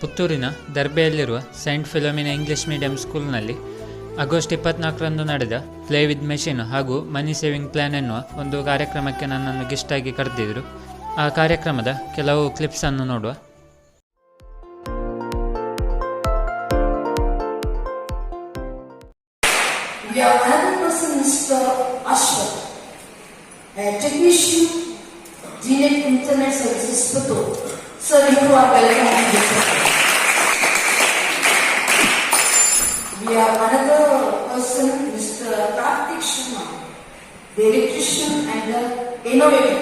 ಪುತ್ತೂರಿನ ದರ್ಬೆಯಲ್ಲಿರುವ Saint Philomena English medium ಸ್ಕೂಲ್ನಲ್ಲಿ August 24ರಂದು ನಡೆದ ಪ್ಲೇ ವಿತ್ ಮೆಷಿನ್ ಹಾಗೂ ಮನಿ ಸೇವಿಂಗ್ ಪ್ಲಾನ್ ಎನ್ನುವ ಒಂದು ಕಾರ್ಯಕ್ರಮಕ್ಕೆ ನನ್ನನ್ನು ಗೆಸ್ಟ್ ಆಗಿ ಕರೆದಿದ್ದರು. ಆ ಕಾರ್ಯಕ್ರಮದ ಕೆಲವು ಕ್ಲಿಪ್ಸ್ ಅನ್ನು ನೋಡುವ. Sir, you are welcome to this. We have another person, Mr. Karthik Sharma, the electrician and the innovator.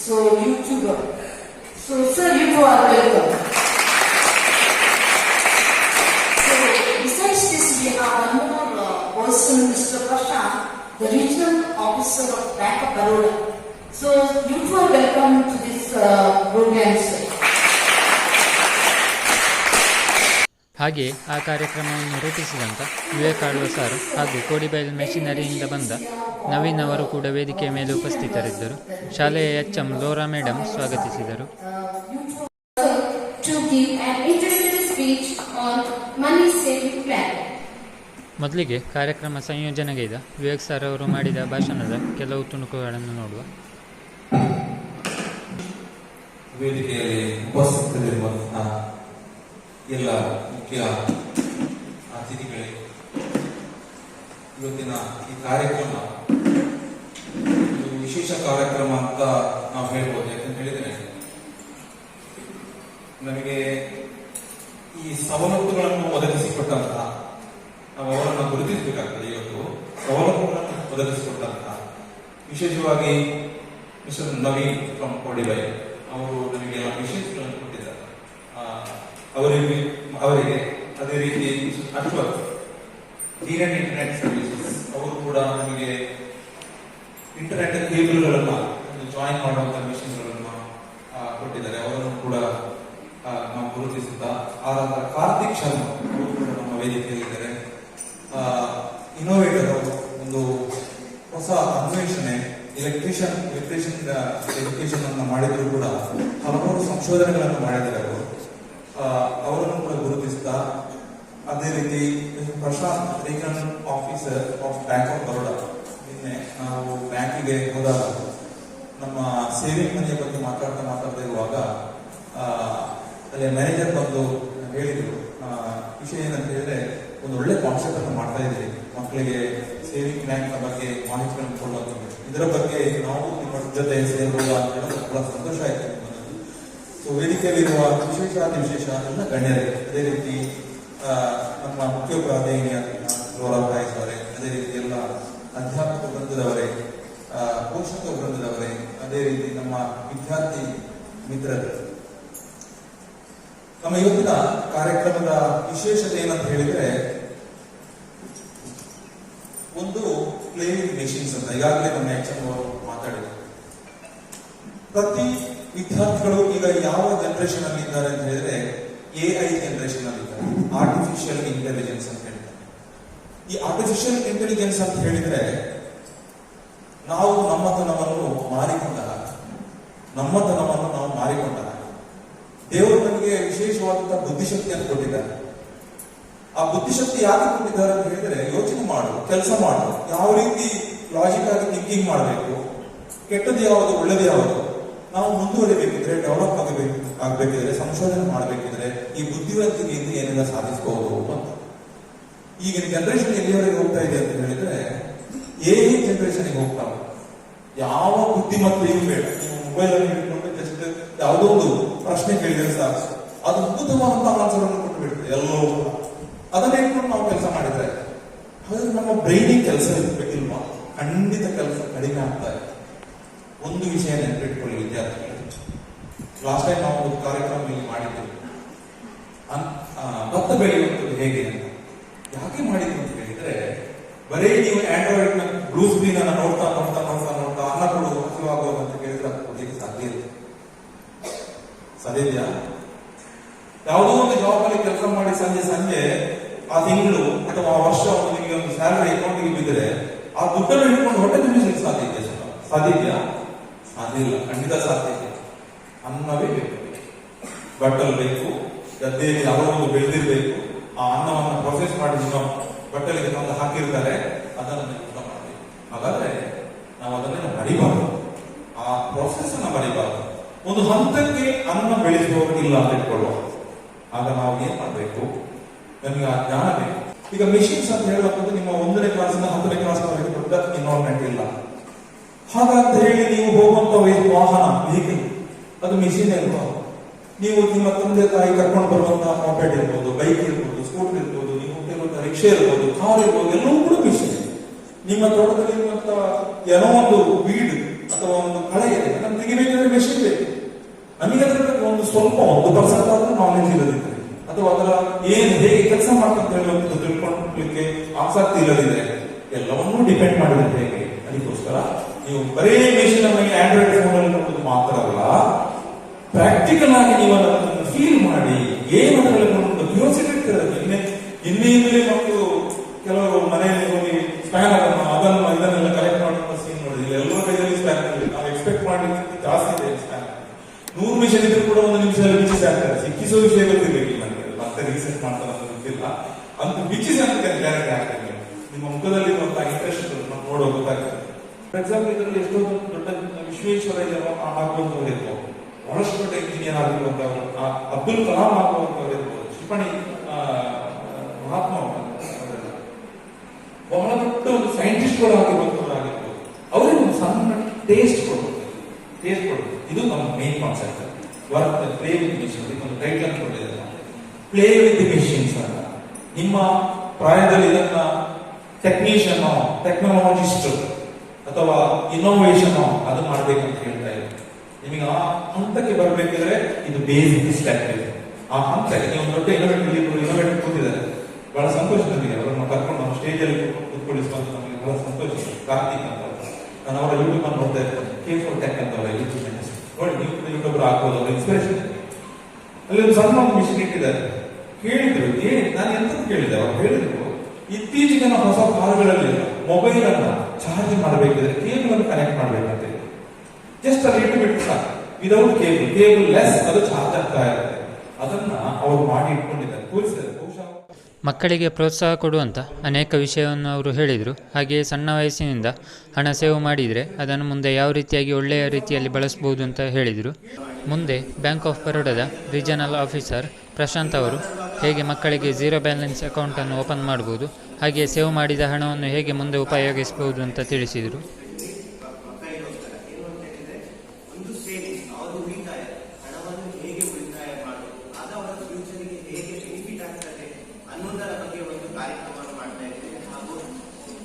So, YouTuber. So, sir, you are welcome. So, besides this, we have one more person, Mr. Prashant, the regional officer of Bank of Baroda. So, you are welcome to this program, sir. ಹಾಗೆ ಆ ಕಾರ್ಯಕ್ರಮವನ್ನು ರೂಪಿಸಿದಂಥ Vivek Alva sir ಹಾಗೂ ಕೋಡಿಬೈಲ್ ಮೆಷಿನರಿಯಿಂದ ಬಂದ ನವೀನ್ ಅವರು ಕೂಡ ವೇದಿಕೆಯ ಮೇಲೆ ಉಪಸ್ಥಿತರಿದ್ದರು. ಶಾಲೆಯ ಎಚ್ಎಂ ಲೋರಾ ಮೇಡಮ್ ಸ್ವಾಗತಿಸಿದರು. ಮೊದಲಿಗೆ ಕಾರ್ಯಕ್ರಮ ಸಂಯೋಜನೆಗೈದ ವಿವೇಕ್ ಸರ್ ಅವರು ಮಾಡಿದ ಭಾಷಣದ ಕೆಲವು ತುಣುಕುಗಳನ್ನು ನೋಡುವ. ವೇದಿಕೆಯಲ್ಲಿ ಉಪಸ್ಥಿತರಿರುವಂತಹ ಎಲ್ಲ ಮುಖ್ಯ ಅತಿಥಿಗಳೇ, ಇವತ್ತಿನ ಈ ಕಾರ್ಯಕ್ರಮ ಒಂದು ವಿಶೇಷ ಕಾರ್ಯಕ್ರಮ ಅಂತ ನಾವು ಹೇಳ್ಬೋದು. ಯಾಕಂತ ಹೇಳಿದ್ರೆ ನಮಗೆ ಈ ಸವಲತ್ತುಗಳನ್ನು ಒದಗಿಸಿಕೊಟ್ಟಂತಹ, ನಾವು ಅವರನ್ನು ಗುರುತಿಸಬೇಕಾಗ್ತದೆ. ಇವತ್ತು ಸವಲತ್ತುಗಳನ್ನು ಒದಗಿಸಿಕೊಟ್ಟಂತಹ ವಿಶೇಷವಾಗಿ ಮಿಸ್ಟರ್ ನವೀನ್ ಫ್ರಮ್ ಕೋಡಿಬೈ ಅವರು ನಮಗೆ ವಿಶೇಷಗಳನ್ನು ಕೊಟ್ಟಿದ್ದಾರೆ. ಅವರಿಗೆ ಅದೇ ರೀತಿ ಅಶ್ವಥ್ ಇಂಡಿಯನ್ ಇಂಟರ್ನೆಟ್ ಸರ್ವಿಸಸ್ ಅವರು ಕೂಡ ನಮಗೆ ಇಂಟರ್ನೆಟ್ ಕೇಬಲ್ಗಳನ್ನು ಜಾಯಿನ್ ಮಾಡುವಂತಹ ಮಿಷನ್ಗಳನ್ನು ಕೊಟ್ಟಿದ್ದಾರೆ. ಅವರನ್ನು ಕೂಡ ನಾವು ಗುರುತಿಸುತ್ತಾ ಆರಾಧ ಕಾರ್ತಿಕ್ ಶರ್ಮಾ ಅವರು ಕೂಡ ನಮ್ಮ ವೇದಿಕೆಯಲ್ಲಿದ್ದಾರೆ. ಇನೋವೇಟರ್ ಅವರು ಒಂದು ಹೊಸ ಅನ್ವೇಷಣೆ ಎಲೆಕ್ಟ್ರಿಷಿಯನ್ ಎಜುಕೇಶನ್ ಅನ್ನು ಮಾಡಿದ್ರು ಕೂಡ ಹಲವಾರು ಸಂಶೋಧನೆಗಳನ್ನು ಮಾಡಿದ್ದಾರೆ ಅವರು. ಅವರನ್ನು ಕೂಡ ಗುರುತಿಸ್ತಾ ಅದೇ ರೀತಿ Prashant regional officer of bank of Baroda. ನಿನ್ನೆ ನಾವು ಬ್ಯಾಂಕಿಗೆ ಹೋದಾಗ ನಮ್ಮ ಸೇವಿಂಗ್ ಮನಿಯ ಬಗ್ಗೆ ಮಾತಾಡ್ತಾ ಇರುವಾಗ ಅಲ್ಲಿ ಮ್ಯಾನೇಜರ್ ಬಂದು ಹೇಳಿದ್ರು, ವಿಷಯ ಏನಂತ ಹೇಳಿದ್ರೆ ಒಂದು ಒಳ್ಳೆ ಕಾನ್ಸೆಪ್ಟ್ ಅನ್ನು ಮಾಡ್ತಾ ಇದ್ದೀವಿ, ಮಕ್ಕಳಿಗೆ ಸೇವಿಂಗ್ ಬ್ಯಾಂಕ್ ಬಗ್ಗೆ ಮಾಹಿತಿಗಳನ್ನು ಕೊಡುವಂಥದ್ದು. ಇದರ ಬಗ್ಗೆ ನಾವು ನಿಮ್ಮ ಜೊತೆ ಸೇರುವುದು ಅಂತ ಹೇಳೋದು ಬಹಳ ಸಂತೋಷ ಆಯಿತು. ಸೊ ವೇದಿಕೆಯಲ್ಲಿರುವ ವಿಶೇಷ ಎಲ್ಲ ಗಣ್ಯರೇ, ಅದೇ ರೀತಿ ನಮ್ಮ ಮುಖ್ಯೋಪಾಧ್ಯಾಯಿನಿಯ ಲೋರಾ ಭಾಯ್ ಅವರೇ, ಅದೇ ರೀತಿ ಎಲ್ಲ ಅಧ್ಯಾಪಕ ವೃಂದದವರೇ, ಪೋಷಕ ವೃಂದದವರೇ, ಅದೇ ರೀತಿ ನಮ್ಮ ವಿದ್ಯಾರ್ಥಿ ಮಿತ್ರರು. ನಮ್ಮ ಇವತ್ತಿನ ಕಾರ್ಯಕ್ರಮದ ವಿಶೇಷತೆ ಏನಂತ ಹೇಳಿದ್ರೆ ಒಂದು ಪ್ಲೇಯಿಂಗ್ ಮೆಷಿನ್ಸ್ ಅಂತ ಈಗಾಗಲೇ ನಮ್ಮ ಎಚ್ಎಂ ಅವರು ಮಾತಾಡಿದರು. ಪ್ರತಿ ವಿದ್ಯಾರ್ಥಿಗಳು ಈಗ ಯಾವ ಜನರೇಷನ್ ಅಲ್ಲಿ ಇದ್ದಾರೆ ಅಂತ ಹೇಳಿದ್ರೆ ಎಐ ಜನರೇಷನ್ ಅಲ್ಲಿ ಇದ್ದಾರೆ. ಆರ್ಟಿಫಿಷಿಯಲ್ ಇಂಟೆಲಿಜೆನ್ಸ್ ಅಂತ ಹೇಳ್ತಾರೆ. ಈ ಆರ್ಟಿಫಿಷಿಯಲ್ ಇಂಟೆಲಿಜೆನ್ಸ್ ಅಂತ ಹೇಳಿದ್ರೆ ನಾವು ನಮ್ಮತನವನ್ನು ಮಾರಿಕೊಂಡಾಗ ದೇವರು ನಮಗೆ ವಿಶೇಷವಾದಂತಹ ಬುದ್ಧಿಶಕ್ತಿಯನ್ನು ಕೊಟ್ಟಿದ್ದಾರೆ. ಆ ಬುದ್ಧಿಶಕ್ತಿ ಯಾಕೆ ಕೊಟ್ಟಿದ್ದಾರೆ ಅಂತ ಹೇಳಿದ್ರೆ ಯೋಚನೆ ಮಾಡು, ಕೆಲಸ ಮಾಡು, ಯಾವ ರೀತಿ ಲಾಜಿಕ್ ಆಗಿ ಥಿಂಕಿಂಗ್ ಮಾಡಬೇಕು, ಕೆಟ್ಟದ್ದು ಯಾವುದು ಒಳ್ಳೇದು ಯಾವುದು, ನಾವು ಮುಂದುವರಿಬೇಕಿದ್ರೆ, ಡೆವಲಪ್ ಆಗಬೇಕಿದ್ರೆ, ಸಂಶೋಧನೆ ಮಾಡಬೇಕಿದ್ರೆ ಈ ಬುದ್ಧಿವಂತಿಕೆಯಿಂದ ಏನೆಲ್ಲ ಸಾಧಿಸಬಹುದು ಅಂತ. ಈಗಿನ ಜನರೇಷನ್ ಎಲ್ಲಿವರೆಗೆ ಹೋಗ್ತಾ ಇದೆ ಅಂತ ಹೇಳಿದ್ರೆ ಎಐ ಜನರೇಷನ್ಗೆ ಹೋಗ್ತಾ, ಯಾವ ಬುದ್ಧಿಮತ್ತೆಯೂ ಬೇಡ. ನೀವು ಮೊಬೈಲ್ ಅನ್ನು ಹಿಡ್ಕೊಂಡು ಜಸ್ಟ್ ಯಾವುದೋ ಒಂದು ಪ್ರಶ್ನೆ ಕೇಳಿದ್ರೆ ಸಾಕು, ಅದು ಅದ್ಭುತವಾದಂತಹ ಆನ್ಸರ್ ಅನ್ನು ಕೊಟ್ಟು ಬಿಡ್ತದೆ ಎಲ್ಲವೂ. ಅದನ್ನ ಇಟ್ಕೊಂಡು ನಾವು ಕೆಲಸ ಮಾಡಿದ್ರೆ ಹಾಗಾದ್ರೆ ನಮ್ಮ ಬ್ರೈನಿಗೆ ಕೆಲಸ ಇರ್ಬೇಕಿಲ್ವಾ? ಖಂಡಿತ ಕೆಲಸ ಕಡಿಮೆ ಆಗ್ತಾ ಇದೆ. ಒಂದು ವಿಷಯ ನೆನಪಿಟ್ಕೊಳ್ಳಿ ವಿದ್ಯಾರ್ಥಿಗಳು, ಲಾಸ್ಟ್ ಟೈಮ್ ನಾವು ಒಂದು ಕಾರ್ಯಕ್ರಮ ಇಲ್ಲಿ ಮಾಡಿದ್ದೇವೆ, ಭತ್ತ ಬೆಳೆಯುವಂಥದ್ದು ಹೇಗೆ ಅಂತ. ಯಾಕೆ ಮಾಡಿದ್ವಿ ಅಂತ ಹೇಳಿದ್ರೆ ಬರೀ ನೀವು ಆಂಡ್ರಾಯ್ಡ್ ನ ಬ್ಲೂ ಸ್ಕ್ರೀನ್ ಅನ್ನ ನೋಡ್ತಾ ಅನ್ನ ಕೊಡುವುದು ಹಸಿವಾಗುವುದು ಅಂತ ಕೇಳಿದ್ರೆ ಅದು ಕೊಡಲಿಕ್ಕೆ ಸಾಧ್ಯ ಇದೆಯಾ? ಯಾವುದೋ ಒಂದು ಜಾಬ್ ಅಲ್ಲಿ ಕೆಲಸ ಮಾಡಿ ಸಂಜೆ ಆ ತಿಂಗಳು ಅಥವಾ ಆ ವರ್ಷ ನಿಮಗೆ ಒಂದು ಸ್ಯಾಲರಿ ಅಕೌಂಟ್ಗೆ ಬಿದ್ದರೆ ಆ ದುಡ್ಡನ್ನು ಹಿಡ್ಕೊಂಡು ಹೊಟ್ಟೆ ತುಂಬಿಸಲಿಕ್ಕೆ ಸಾಧ್ಯ ಇದೆಯಾ? ಸಾಧ್ಯ ಇಲ್ಲ, ಖಂಡಿತ ಸಾಧ್ಯ ಇಲ್ಲ. ಅನ್ನವೇ ಬೇಕು, ಬಟ್ಟಲು ಬೇಕು, ಗದ್ದೆಯಲ್ಲಿ ಯಾರೋ ಒಂದು ಬೆಳೆದಿರ್ಬೇಕು, ಆ ಅನ್ನವನ್ನು ಪ್ರೊಸೆಸ್ ಮಾಡಿ ಬಟ್ಟಲಿಗೆ ತಂದು ಹಾಕಿರ್ತಾರೆ, ಅದನ್ನು ಊಟ ಮಾಡಬೇಕು. ಹಾಗಾದ್ರೆ ನಾವು ಅದನ್ನ ಮರಿಬಾರ್ದು, ಆ ಪ್ರೊಸೆಸ್ ಅನ್ನ ಮರಿಬಾರ್ದು. ಒಂದು ಹಂತಕ್ಕೆ ಅನ್ನ ಬೆಳೆಸುವವರು ಇಲ್ಲ ಅಂತ ಇಟ್ಕೊಳ್ಳುವ, ಆಗ ನಾವು ಏನ್ ಮಾಡ್ಬೇಕು, ನಮಗೆ ಆ ಜ್ಞಾನ ಬೇಕು. ಈಗ ಮಿಷಿನ್ಸ್ ಅಂತ ಹೇಳುವಂಥದ್ದು ನಿಮ್ಮ 1ನೇ ಕ್ಲಾಸಿಂದ 10ನೇ ಕ್ಲಾಸ್ವರೆಗೆ ದೊಡ್ಡ ಇನ್ವಾಲ್ವ್ಮೆಂಟ್ ಇಲ್ಲ. ಹಾಗಂತ ಹೇಳಿ ನೀವು ಹೋಗುವಂತ ವಾಹನ ವೆಹಿಕಲ್ ಅದು ಮಿಷಿನ್ ಇರ್ಬೋದು. ನೀವು ನಿಮ್ಮ ತಂದೆ ತಾಯಿ ಕರ್ಕೊಂಡು ಬರುವಂತಹ ಮಾಪೆಟ್ ಇರ್ಬೋದು, ಬೈಕ್ ಇರ್ಬೋದು, ಸ್ಕೂಟರ್ ಇರ್ಬೋದು, ನೀವು ಹೋಗಿರುವಂತಹ ರಿಕ್ಷಾ ಇರ್ಬೋದು, ಕಾರ್ ಇರ್ಬೋದು, ಎಲ್ಲವೂ ಕೂಡ ಮಿಷಿನ್. ನಿಮ್ಮ ತೋಟದಲ್ಲಿ ಇರುವಂತಹ ಏನೋ ಒಂದು ವೀಡ್ ಅಥವಾ ಒಂದು ಕಳೆ ಇದೆ, ಅದನ್ನು ತೆಗಿಬೇಕಾದ್ರೆ ಮಿಷಿನ್ ಬೇಕು. ನಮಗೆ ಅದರ ಬಗ್ಗೆ ಒಂದು ಸ್ವಲ್ಪ 1% ಆದ್ರೂ ನಾಲೆಜ್ ಇರೋದಿದ್ರೆ, ಅಥವಾ ಅದರ ಏನು ಹೇಗೆ ಕೆಲಸ ಮಾಡ್ತಂತ ಹೇಳುವಂಥದ್ದು ತಿಳ್ಕೊಳ್ಳಲಿಕ್ಕೆ ಆಸಕ್ತಿ ಇಲ್ಲದಿದ್ರೆ ಎಲ್ಲವನ್ನೂ ಡಿಪೆಂಡ್ ಮಾಡಿದ್ರೆ ಹೇಗೆ. ಅದಕ್ಕೋಸ್ಕರ ನೀವು ಬರೀ ಮೆಷಿನ್ ಅನ್ನು ಆಂಡ್ರಾಯ್ಡ್ ಫೋನ್ ಅಲ್ಲಿ ನೋಡೋದು ಮಾತ್ರ ಅಲ್ಲ, ಪ್ರಾಕ್ಟಿಕಲ್ ಆಗಿ ನೀವು ಅದನ್ನು ಫೀಲ್ ಮಾಡಿ ಏನು ಅದರಲ್ಲಿ ಕ್ಯೂರಿಯಾಸಿಟಿ ಇರ್ತದೆ. ಇನ್ನೇ ಮಕ್ಕಳು ಕೆಲವರು ಮನೆಯಲ್ಲಿ ಹೋಗಿ ಸ್ಪ್ಯಾನರ್ ಅದನ್ನು ಇದನ್ನೆಲ್ಲ ಕಲೆಕ್ಟ್ ಮಾಡುವಂತ ಸೀನ್ ನೋಡಿದ್ರೆ ಎಲ್ಲರ ಕೈಯಲ್ಲಿ ಸ್ಪ್ಯಾನರ್ ಇದೆ. ನಾವು ಎಕ್ಸ್ಪೆಕ್ಟ್ ಮಾಡಲಿಕ್ಕೆ ಜಾಸ್ತಿ ಇದೆ ಸ್ಪ್ಯಾನರ್. 100 ಮಿಷನ್ ಇದ್ರೂ ಕೂಡ 1 ನಿಮಿಷದಲ್ಲಿ ಬಿಚ್ಚಿಸಿ ಆಗ್ತಾರೆ. ಸಿಕ್ಕಿಸೋ ವಿಷಯ ಗೊತ್ತಿರ್ಬೇಕು ನನಗೆ, ಮತ್ತೆ ರಿಸರ್ಚ್ ಮಾಡ್ತಾರೆ ಅಂತ ಗೊತ್ತಿಲ್ಲ. ಅಂತ ಬಿಚ್ಚಿಸಿ ಅಂತ ಗ್ಯಾರಂಟಿ ಆಗ್ತದೆ. ನಿಮ್ಮ ಮುಖದಲ್ಲಿರುವಂತಹ ಇಂಟ್ರೆಸ್ಟ್ ನೋಡೋ ಗೊತ್ತಾಗ್ತದೆ. ಫಾರ್ ಎಕ್ಸಾಂಪಲ್ ಇದರಲ್ಲಿ ಎಷ್ಟೋ ದೊಡ್ಡ ವಿಶ್ವೇಶ್ವರಯ್ಯ ಆಗುವಂತವ್ರು ಇರ್ಬೋದು, ಬಹಳಷ್ಟು ದೊಡ್ಡ ಇಂಜಿನಿಯರ್ ಆಗಿರುವಂತವರು, ಅಬ್ದುಲ್ ಕಲಾಂ ಆಗುವಂತವ್ರು ಇರ್ಬೋದು, ಕ್ಷಿಪಣಿ ಮಹಾತ್ಮ ಬಹಳ ದೊಡ್ಡ ಒಂದು ಸೈಂಟಿಸ್ಟ್ ಗಳು ಆಗಿರುವಂತವ್ರು ಆಗಿರ್ಬೋದು. ಅವರಿಗೆ ಒಂದು ಸಣ್ಣ ಟೇಸ್ಟ್ ಕೊಡ್ಬೋದು. ಇದು ನಮ್ಮ main concept. Work play with machine, ಒಂದು ಟೈಟಲ್ ಕೊಟ್ಟಿದ್ದಾರೆ, ಪ್ಲೇ ವಿತ್ ಮಿಷಿನ್ಸ್ ಅಂತ. ನಿಮ್ಮ ಪ್ರಾಯದಲ್ಲಿ ಇದನ್ನ ಟೆಕ್ನಿಷಿಯನ್, ಟೆಕ್ನಾಲಜಿಸ್ಟ್ ಅಥವಾ ಇನ್ನೋವೇಷನ್ ಅದು ಮಾಡ್ಬೇಕಂತ ಹೇಳ್ತಾ ಇದ್ದಾರೆ. ನಿಮಗೆ ಆ ಹಂತಕ್ಕೆ ಬರಬೇಕಿದ್ರೆ ಇದು ಬೇಸಿಕ್ ಸ್ಟೆಪ್ ಇದೆ. ಆ ಹಂತಕ್ಕೆ ನೀವು ದೊಡ್ಡ ಇನೋವೇಟಿವ್ ಕೂತಿದ್ದಾರೆ, ಬಹಳ ಸಂತೋಷ ನನಗೆ ಅವರನ್ನು ಕರ್ಕೊಂಡು ನಾವು ಸ್ಟೇಜ್ ಅಲ್ಲಿ ಕೂತ್ಕೊಳಿಸುವಂತ ನಮಗೆ ಬಹಳ ಸಂತೋಷ. ಕಾರ್ತಿಕ್ ಅಂತ ನಾನು ಅವರ ಯೂಟ್ಯೂಬ್ ಅನ್ನು ನೋಡ್ತಾ ಇರ್ತೇನೆ, K4 Tech ಅಂತ ಅವರ ಯೂಟ್ಯೂಬ್ ನೋಡಿ, ನೀವು ಯೂಟ್ಯೂಬರ್ ಆಗ್ಬೋದು, ಅವರ ಇನ್ಸ್ಪಿರೇಷನ್. ಅಲ್ಲಿ ಒಂದು ಸಣ್ಣ ಒಂದು ಮಿಷನ್ ಇಟ್ಟಿದ್ದಾರೆ. ಕೇಳಿದ್ರು, ನಾನು ಎಂತ ಕೇಳಿದೆ, ಅವ್ರು ಹೇಳಿದ್ರು ಇತ್ತೀಚಿನ ಹೊಸ ಕಾರುಗಳಲ್ಲಿ ಮೊಬೈಲ್ ಅನ್ನ ಚಾರ್ಜ್ ಮಾಡಬೇಕಿದ್ರೆ ಕೇಬಲ್ ಅನ್ನು ಕನೆಕ್ಟ್ ಮಾಡಬೇಕಂತ. ಜಸ್ಟ್ ಅದು ಇಟ್ಟು ಬಿಟ್ಟು ಸಾಕು, ವಿದೌಟ್ ಕೇಬಲ್ ಲೆಸ್ ಅದು ಚಾರ್ಜ್ ಆಗ್ತಾ ಇರುತ್ತೆ. ಅದನ್ನ ಅವರು ಮಾಡಿ ಇಟ್ಕೊಂಡಿದ್ದಾರೆ, ತೋರಿಸಿದ್ದಾರೆ. ಬಹುಶಃ ಮಕ್ಕಳಿಗೆ ಪ್ರೋತ್ಸಾಹ ಕೊಡುವಂಥ ಅನೇಕ ವಿಷಯವನ್ನು ಅವರು ಹೇಳಿದರು. ಹಾಗೆಯೇ ಸಣ್ಣ ವಯಸ್ಸಿನಿಂದ ಹಣ ಸೇವ್ ಮಾಡಿದರೆ ಅದನ್ನು ಮುಂದೆ ಯಾವ ರೀತಿಯಾಗಿ ಒಳ್ಳೆಯ ರೀತಿಯಲ್ಲಿ ಬಳಸ್ಬೋದು ಅಂತ ಹೇಳಿದರು. ಮುಂದೆ ಬ್ಯಾಂಕ್ ಆಫ್ ಬರೋಡಾದ ರೀಜನಲ್ ಆಫೀಸರ್ ಪ್ರಶಾಂತ್ ಅವರು ಹೇಗೆ ಮಕ್ಕಳಿಗೆ ಝೀರೋ ಬ್ಯಾಲೆನ್ಸ್ ಅಕೌಂಟನ್ನು ಓಪನ್ ಮಾಡ್ಬೋದು, ಹಾಗೆಯೇ ಸೇವ್ ಮಾಡಿದ ಹಣವನ್ನು ಹೇಗೆ ಮುಂದೆ ಉಪಯೋಗಿಸ್ಬೋದು ಅಂತ ತಿಳಿಸಿದರು.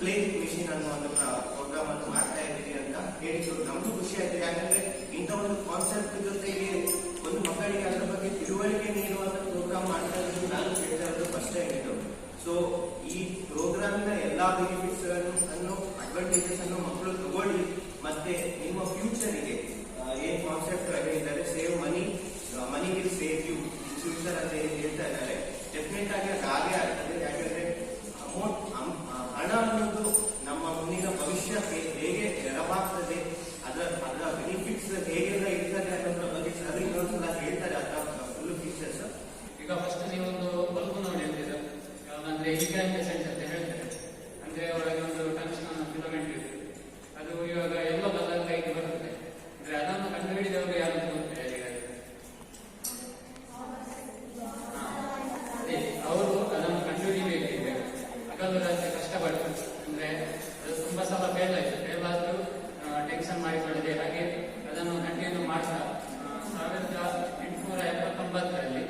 ಪ್ಲೇ ಮಿಷಿನ್ ಅನ್ನೋ ಒಂದು ಪ್ರೋಗ್ರಾಮ್ ಅನ್ನು ಮಾಡ್ತಾ ಇದ್ದೀರಿ ಅಂತ ಹೇಳಿದ್ರು. ನಮಗೂ ಖುಷಿ ಆಯ್ತು, ಯಾಕಂದ್ರೆ ಇಂಥ ಒಂದು ಕಾನ್ಸೆಪ್ಟ್ ಜೊತೆಗೆ ಒಂದು ಮಕ್ಕಳಿಗೆ ಅದರ ಬಗ್ಗೆ ತಿಳುವಳಿಕೆ ನೀಡುವಂತ ಪ್ರೋಗ್ರಾಮ್ ಮಾಡ್ತಾ ಇರೋದು ನಾನು ಕೇಳ್ತಾ ಇರೋದು ಫಸ್ಟ್ ಟೈಮ್ ಇದು. ಸೊ ಈ ಪ್ರೋಗ್ರಾಮಿನ ಎಲ್ಲಾ ಬೆನಿಫಿಟ್ಸ್ ಅನ್ನು ಅಡ್ವಾಂಟೇಜಸ್ ಅನ್ನು ಮಕ್ಕಳು ತಗೊಳ್ಳಿ, ಮತ್ತೆ ನಿಮ್ಮ ಫ್ಯೂಚರಿಗೆ ಏನ್ ಕಾನ್ಸೆಪ್ಟ್ ಹೇಳಿದ್ದಾರೆ, save money, money will save you future ಅಂತ ಏನ್ ಹೇಳ್ತಾ ಇದ್ದಾರೆ, ಡೆಫಿನೆಟ್ ಆಗಿ ಅದು ಹಾಗೆ ಆಗ್ತದೆ. ಯಾಕಂದ್ರೆ ಹಣ ಅನ್ನೋದು ನಮ್ಮ ಮುಂದಿನ ಭವಿಷ್ಯ ಹೇಗೆ ನೆರವಾಗ್ತದೆ, ಅದರ ಬೆನಿಫಿಟ್ಸ್ ಹೇಗೆಲ್ಲ ಇರ್ತದೆ ಅನ್ನೋದ್ರ ಬಗ್ಗೆ ಸರ್ ಇನ್ನೊಂದ್ಸಲ ಹೇಳ್ತಾರೆ ಅದರ ಫುಲ್ ಫೀಚರ್ಸ್. ಈಗ ಫಸ್ಟ್ ನೀವೊಂದು ಬಲ್ಬ್ ನೋಡಿ ಅಂತೀರ, ಅಂದ್ರೆ ಇನ್ಕ್ಯಾಂಡೆಸೆಂಟ್ ಅಂತ ಹೇಳ್ತಾರೆ. ಅಂದ್ರೆ ಒಳಗೆ ಒಂದು ಟಂಗ್ಸ್ಟನ್ ಫಿಲಮೆಂಟ್ ಇದೆ, ಅದು ಇವಾಗ ಎಲ್ಲೋ ಕಲರ್ ಲೈಟ್ ಬರುತ್ತೆ. ಅಂದ್ರೆ ಅದನ್ನು ಕಂಡುಹಿಡಿದವರು ಯಾರು ಗೊತ್ತಿಲ್ಲ. ಅವರು ಅದನ್ನು ಕಂಡುಹಿಡಿಬೇಕಿದೆ, ಹಗಲು ಕಷ್ಟಪಟ್ಟು. ಅಂದ್ರೆ ಅದು ತುಂಬಾ ಸಲ ಫೇಲ್ ಆಯ್ತು, ಫೇಲ್ ಆದ್ರೂ ಟೆನ್ಷನ್ ಮಾಡಿಕೊಳ್ಳದೆ ಹಾಗೆ ಅದನ್ನು ಕಂಟಿನ್ಯೂ ಮಾಡ್ತಾ 1879ರಲ್ಲಿ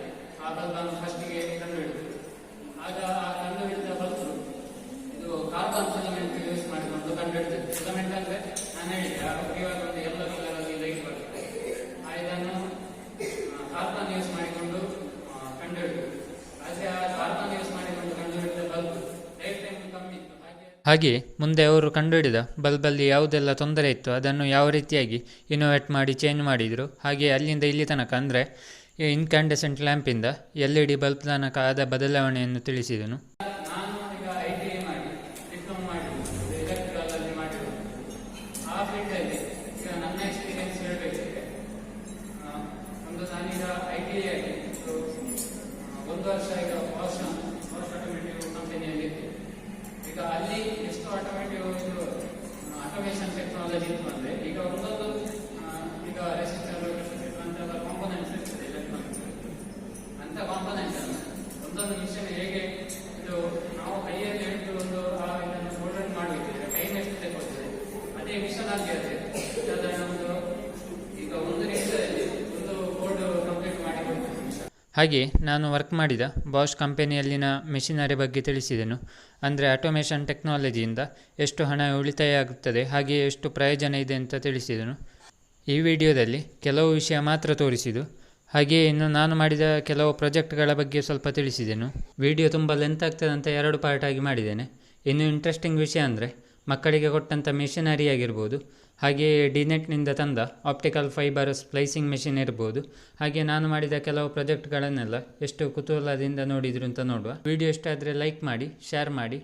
ಆ ಬಲ್ಬನ್ನು ಫಸ್ಟಿಗೆ ಕಂಡುಹಿಡಿದ್ರು. ಆಗ ಆ ಕಂಡುಹಿಡಿದ ಬಲ್ಬ್ ಇದು ಕಾರ್ಬನ್ ಫಿಲಮೆಂಟ್ ಯೂಸ್ ಮಾಡಿಕೊಂಡು ಕಂಡುಹಿಡಿದ್ರು. ಫಿಲಮೆಂಟ್ ಅಂದ್ರೆ ನಾನು ಹೇಳಿದೆ ಇವಾಗ ಒಂದು ಎಲ್ಲೋ ಕಲರಲ್ಲಿ ಲೈಟ್ ಬರುತ್ತೆ, ಇದನ್ನು ಕಾರ್ಬನ್ ಯೂಸ್ ಮಾಡಿಕೊಂಡು ಕಂಡುಹಿಡಿದ್ರು. ಆದ್ರೆ ಆ ಕಾರ್ಬನ್ ಯೂಸ್ ಮಾಡಿಕೊಂಡು ಕಂಡುಹಿಡಿದ ಬಲ್ಬ್ ಲೈಫ್ ಟೈಮ್ ಕಮ್ಮಿ ಇತ್ತು. ಹಾಗೆ ಮುಂದೆ ಅವರು ಕಂಡುಹಿಡಿದ ಬಲ್ಬಲ್ಲಿ ಯಾವುದೆಲ್ಲ ತೊಂದರೆ ಇತ್ತು ಅದನ್ನು ಯಾವ ರೀತಿಯಾಗಿ ಇನೋವೇಟ್ ಮಾಡಿ ಚೇಂಜ್ ಮಾಡಿದರು. ಹಾಗೆ ಅಲ್ಲಿಂದ ಇಲ್ಲಿ ತನಕ ಅಂದರೆ ಇನ್ಕ್ಯಾಂಡೆಸೆಂಟ್ ಲ್ಯಾಂಪಿಂದ LED ಬಲ್ಬ್ ತನಕ ಆದ ಬದಲಾವಣೆಯನ್ನು ತಿಳಿಸಿದನು. ನಾನು ಈಗ ITI ಮಾಡಿ ಡಿಪ್ಲೊಮಾ ಮಾಡಿ ಎಲೆಕ್ಟ್ರಿಕಲ್ ಮಾಡಿದ್ದು ಆ ಫೀಲ್ಡಲ್ಲಿ ಈಗ ನನ್ನ ಎಕ್ಸ್ಪೀರಿಯನ್ಸ್ ಹೇಳಬೇಕಿದೆ. ಒಂದು ನಾನೀಗ ITI ಆಗಿ 1 ವರ್ಷ ಈಗ ಬಾಷ್ ಆಟೋಮೇಟಿವ್ ಕಂಪನಿಯಲ್ಲಿ ಇತ್ತು. ಈಗ ಅಲ್ಲಿ ಎಷ್ಟು ಆಟೋಮೇಷನ್ ಟೆಕ್ನಾಲಜಿ ಇತ್ತು ಅಂದರೆ ಈಗ ಒಂದೊಂದು ಈಗ ರೆಸಿಸ್ಟರ್ ಅಂತೆಲ್ಲ ಕಾಂಪೋನೆಂಟ್ಸ್ ಇರ್ತದೆ ಎಲೆಕ್ಟ್ರಾನಿಕ್ಸ್ ಅಂತ ಕಾಂಪೋನೆಂಟ್ಸ್ ಅನ್ನು ಒಂದೊಂದು ಮಿಷನ್ ಹೇಗೆ ಇದು ನಾವು ಕೈಯಲ್ಲಿ ಹಿಡಿದು ಇದನ್ನು ಸೋಲ್ಡರ್ ಮಾಡಬೇಕಿದ್ರೆ ಟೈಮ್ ಎಷ್ಟು ತಗೊಳ್ತದೆ ಅದೇ ಮಿಷನ್ ಆಗಿರುತ್ತೆ. ಒಂದು ಈಗ ಒಂದು ನಿಮಿಷದಲ್ಲಿ ಒಂದು ಕೋಡ್ ಕಂಪ್ಲೀಟ್ ಮಾಡಿ ಕೊಡ್ತದೆ. ಹಾಗೆ ನಾನು ವರ್ಕ್ ಮಾಡಿದ ಬಾಷ್ ಕಂಪನಿಯಲ್ಲಿನ ಮೆಷಿನರಿ ಬಗ್ಗೆ ತಿಳಿಸಿದೆನು. ಅಂದರೆ ಆಟೋಮೇಷನ್ ಟೆಕ್ನಾಲಜಿಯಿಂದ ಎಷ್ಟು ಹಣ ಉಳಿತಾಯ ಆಗುತ್ತದೆ ಹಾಗೆಯೇ ಎಷ್ಟು ಪ್ರಯೋಜನ ಇದೆ ಅಂತ ತಿಳಿಸಿದೆನು. ಈ ವಿಡಿಯೋದಲ್ಲಿ ಕೆಲವು ವಿಷಯ ಮಾತ್ರ ತೋರಿಸಿದ್ದು, ಹಾಗೆಯೇ ಇನ್ನು ನಾನು ಮಾಡಿದ ಕೆಲವು ಪ್ರಾಜೆಕ್ಟ್ಗಳ ಬಗ್ಗೆ ಸ್ವಲ್ಪ ತಿಳಿಸಿದೆನು. ವಿಡಿಯೋ ತುಂಬ ಲೆಂತ್ ಆಗ್ತದೆ ಅಂತ 2 ಪಾರ್ಟ್ ಆಗಿ ಮಾಡಿದ್ದೇನೆ. ಇನ್ನು ಇಂಟ್ರೆಸ್ಟಿಂಗ್ ವಿಷಯ ಅಂದರೆ ಮಕ್ಕಳಿಗೆ ಕೊಟ್ಟಂಥ ಮೆಷಿನರಿ ಆಗಿರ್ಬೋದು, ಹಾಗೆಯೇ ಡಿನೆಟ್ನಿಂದ ತಂದ ಆಪ್ಟಿಕಲ್ ಫೈಬರ್ ಸ್ಪ್ಲೈಸಿಂಗ್ ಮೆಷಿನ್ ಇರ್ಬೋದು, ಹಾಗೆ ನಾನು ಮಾಡಿದ ಕೆಲವು ಪ್ರಾಜೆಕ್ಟ್ಗಳನ್ನೆಲ್ಲ ಎಷ್ಟು ಕುತೂಹಲದಿಂದ ನೋಡಿದ್ರು ಅಂತ ನೋಡುವ. ವಿಡಿಯೋ ಇಷ್ಟ ಆದರೆ ಲೈಕ್ ಮಾಡಿ, ಶೇರ್ ಮಾಡಿ,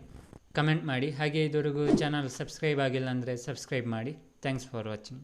ಕಮೆಂಟ್ ಮಾಡಿ, ಹಾಗೆ ಇದುವರೆಗೂ ಚಾನಲ್ ಸಬ್ಸ್ಕ್ರೈಬ್ ಆಗಿಲ್ಲ ಅಂದರೆ ಸಬ್ಸ್ಕ್ರೈಬ್ ಮಾಡಿ. Thanks for watching.